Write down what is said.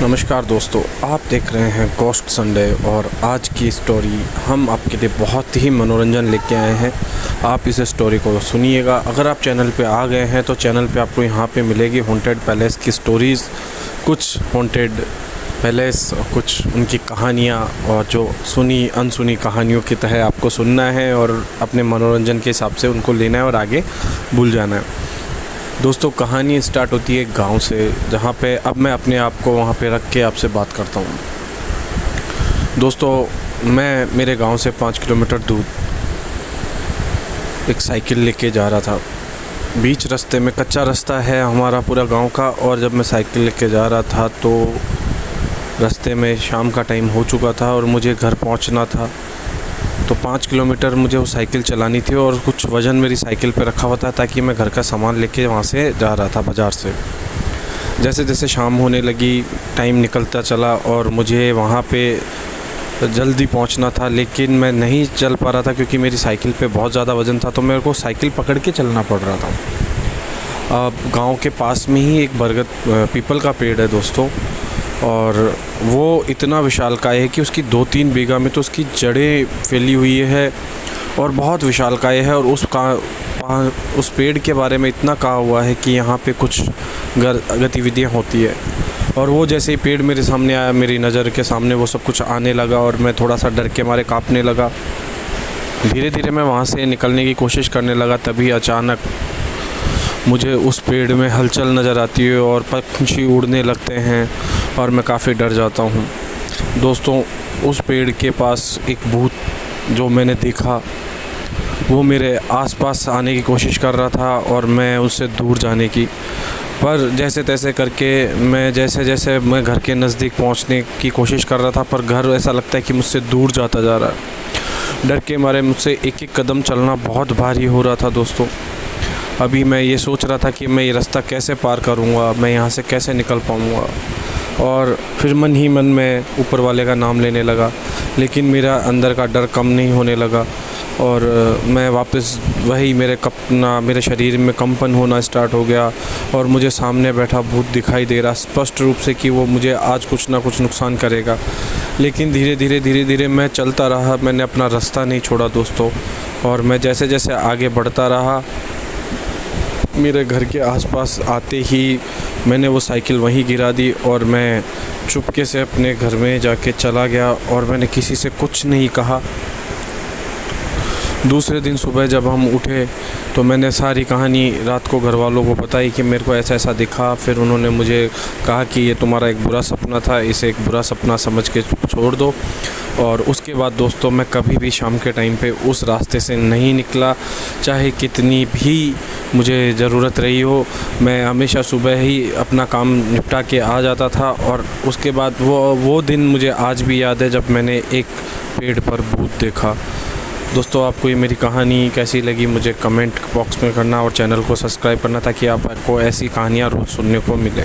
नमस्कार दोस्तों, आप देख रहे हैं गोस्ट संडे और आज की स्टोरी हम आपके लिए बहुत ही मनोरंजन लेके आए हैं। आप इस स्टोरी को सुनिएगा। अगर आप चैनल पे आ गए हैं तो चैनल पे आपको यहाँ पे मिलेगी हॉन्टेड पैलेस की स्टोरीज़, कुछ हॉन्टेड पैलेस, कुछ उनकी कहानियाँ और जो सुनी अनसुनी कहानियों की तरह आपको सुनना है और अपने मनोरंजन के हिसाब से उनको लेना है और आगे भूल जाना है। दोस्तों, कहानी स्टार्ट होती है गांव से, जहां पे अब मैं अपने आप को वहां पे रख के आपसे बात करता हूं। दोस्तों, मैं मेरे गांव से 5 किलोमीटर दूर एक साइकिल लेके जा रहा था। बीच रास्ते में कच्चा रास्ता है हमारा पूरा गांव का, और जब मैं साइकिल लेके जा रहा था तो रास्ते में शाम का टाइम हो चुका था और मुझे घर पहुंचना था। तो 5 किलोमीटर मुझे वो साइकिल चलानी थी और कुछ वज़न मेरी साइकिल पे रखा हुआ था ताकि मैं घर का सामान लेके वहाँ से जा रहा था बाज़ार से। जैसे जैसे शाम होने लगी, टाइम निकलता चला और मुझे वहाँ पे जल्दी पहुँचना था, लेकिन मैं नहीं चल पा रहा था क्योंकि मेरी साइकिल पे बहुत ज़्यादा वज़न था। तो मेरे को साइकिल पकड़ के चलना पड़ रहा था। अब गाँव के पास में ही एक बरगद पीपल का पेड़ है दोस्तों, और वो इतना विशालकाय है कि उसकी 2-3 बीघा में तो उसकी जड़ें फैली हुई है और बहुत विशालकाय है। और उस पेड़ के बारे में इतना कहा हुआ है कि यहाँ पे कुछ गतिविधियाँ होती है। और वो जैसे ही पेड़ मेरे सामने आया, मेरी नज़र के सामने वो सब कुछ आने लगा और मैं थोड़ा सा डर के मारे काँपने लगा। धीरे धीरे मैं वहाँ से निकलने की कोशिश करने लगा, तभी अचानक मुझे उस पेड़ में हलचल नज़र आती है और पक्षी उड़ने लगते हैं और मैं काफ़ी डर जाता हूँ। दोस्तों, उस पेड़ के पास एक भूत जो मैंने देखा, वो मेरे आसपास आने की कोशिश कर रहा था और मैं उससे दूर जाने की, पर जैसे तैसे करके जैसे जैसे मैं घर के नज़दीक पहुँचने की कोशिश कर रहा था, पर घर ऐसा लगता है कि मुझसे दूर जाता जा रहा है। डर के मारे मुझसे एक एक कदम चलना बहुत भारी हो रहा था दोस्तों। अभी मैं ये सोच रहा था कि मैं ये रास्ता कैसे पार करूँगा, मैं यहाँ से कैसे निकल पाऊँगा। और फिर मन ही मन में ऊपर वाले का नाम लेने लगा, लेकिन मेरा अंदर का डर कम नहीं होने लगा और मैं वापस वही मेरे शरीर में कंपन होना स्टार्ट हो गया और मुझे सामने बैठा भूत दिखाई दे रहा स्पष्ट रूप से कि वो मुझे आज कुछ ना कुछ नुकसान करेगा। लेकिन धीरे धीरे मैं चलता रहा, मैंने अपना रास्ता नहीं छोड़ा दोस्तों। और मैं जैसे जैसे आगे बढ़ता रहा, मेरे घर के आसपास आते ही मैंने वो साइकिल वहीं गिरा दी और मैं चुपके से अपने घर में जाके चला गया और मैंने किसी से कुछ नहीं कहा। दूसरे दिन सुबह जब हम उठे तो मैंने सारी कहानी रात को घर वालों को बताई कि मेरे को ऐसा ऐसा दिखा। फिर उन्होंने मुझे कहा कि ये तुम्हारा एक बुरा सपना था, इसे एक बुरा सपना समझ के छोड़ दो। और उसके बाद दोस्तों, मैं कभी भी शाम के टाइम पे उस रास्ते से नहीं निकला, चाहे कितनी भी मुझे ज़रूरत रही हो। मैं हमेशा सुबह ही अपना काम निपटा के आ जाता था। और उसके बाद वो दिन मुझे आज भी याद है जब मैंने एक पेड़ पर भूत देखा। दोस्तों, आपको ये मेरी कहानी कैसी लगी मुझे कमेंट बॉक्स में करना और चैनल को सब्सक्राइब करना ताकि आपको ऐसी कहानियाँ रोज़ सुनने को मिले।